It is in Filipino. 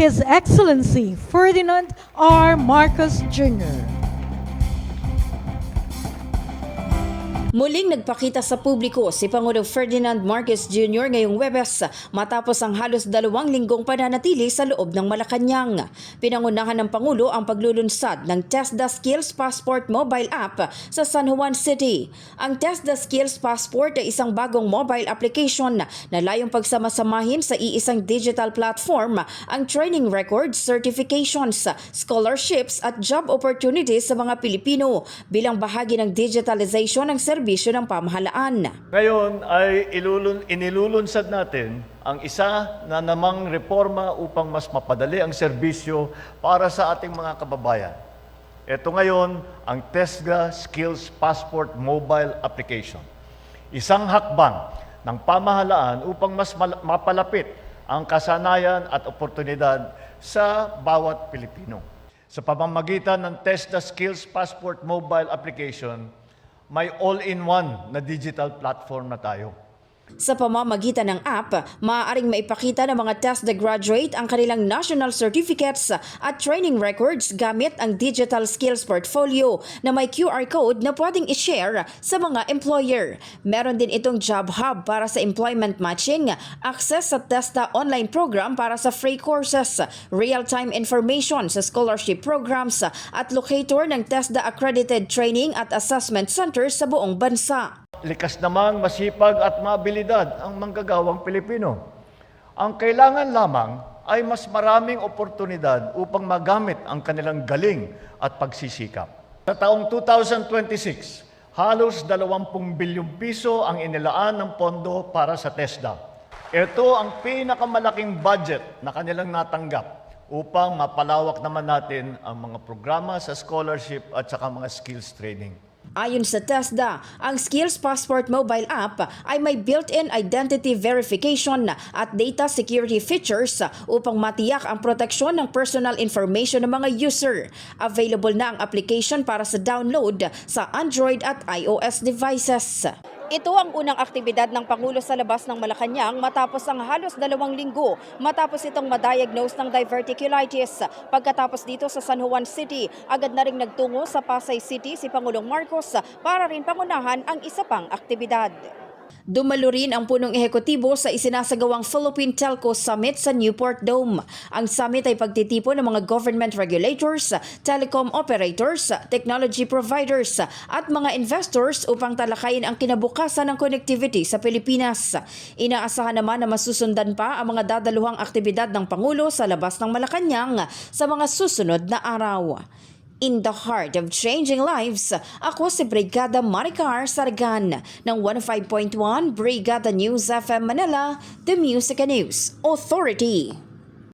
His Excellency Ferdinand R. Marcos Jr. Muling nagpakita sa publiko si Pangulong Ferdinand Marcos Jr. ngayong Huwebes matapos ang halos 2 linggong pananatili sa loob ng Malacanang. Pinangunahan ng Pangulo ang paglulunsad ng Test the Skills Passport mobile app sa San Juan City. Ang Test the Skills Passport ay isang bagong mobile application na layong pagsamasamahin sa iisang digital platform ang training records, certifications, scholarships at job opportunities sa mga Pilipino bilang bahagi ng digitalization ng serbisyo ng pamahalaan. Ngayon ay inilulunsad natin ang isa na namang reforma upang mas mapadali ang serbisyo para sa ating mga kababayan. Ito ngayon ang TESDA Skills Passport Mobile Application. Isang hakbang ng pamahalaan upang mas mapalapit ang kasanayan at oportunidad sa bawat Pilipino. Sa pamamagitan ng TESDA Skills Passport Mobile Application, may all-in-one na digital platform na tayo. Sa pamamagitan ng app, maaaring maipakita ng mga test the graduate ang kanilang national certificates at training records gamit ang digital skills portfolio na may QR code na pwedeng i-share sa mga employer. Meron din itong job hub para sa employment matching, access sa TESDA online program para sa free courses, real-time information sa scholarship programs at locator ng TESDA accredited training at assessment centers sa buong bansa. Likas namang masipag at mabilidad ang manggagawang Pilipino. Ang kailangan lamang ay mas maraming oportunidad upang magamit ang kanilang galing at pagsisikap. Sa taong 2026, halos 20 bilyong piso ang inilaan ng pondo para sa TESDA. Ito ang pinakamalaking budget na kanilang natanggap upang mapalawak naman natin ang mga programa sa scholarship at saka mga skills training. Ayon sa TESDA, ang Skills Passport mobile app ay may built-in identity verification at data security features upang matiyak ang proteksyon ng personal information ng mga user. Available na ang application para sa download sa Android at iOS devices. Ito ang unang aktibidad ng Pangulo sa labas ng Malacanang matapos ang halos 2 linggo matapos itong ma-diagnose ng diverticulitis. Pagkatapos dito sa San Juan City, agad na ring nagtungo sa Pasay City si Pangulong Marcos para rin pangunahan ang isa pang aktibidad. Dumalo rin ang punong ehekutibo sa isinasagawang Philippine Telco Summit sa Newport Dome. Ang summit ay pagtitipon ng mga government regulators, telecom operators, technology providers at mga investors upang talakayin ang kinabukasan ng connectivity sa Pilipinas. Inaasahan naman na masusundan pa ang mga dadaluhang aktibidad ng Pangulo sa labas ng Malacanang sa mga susunod na araw. In the heart of changing lives, ako si Brigada Maricar Sargan ng 105.1 Brigada News FM Manila, The Music and News Authority.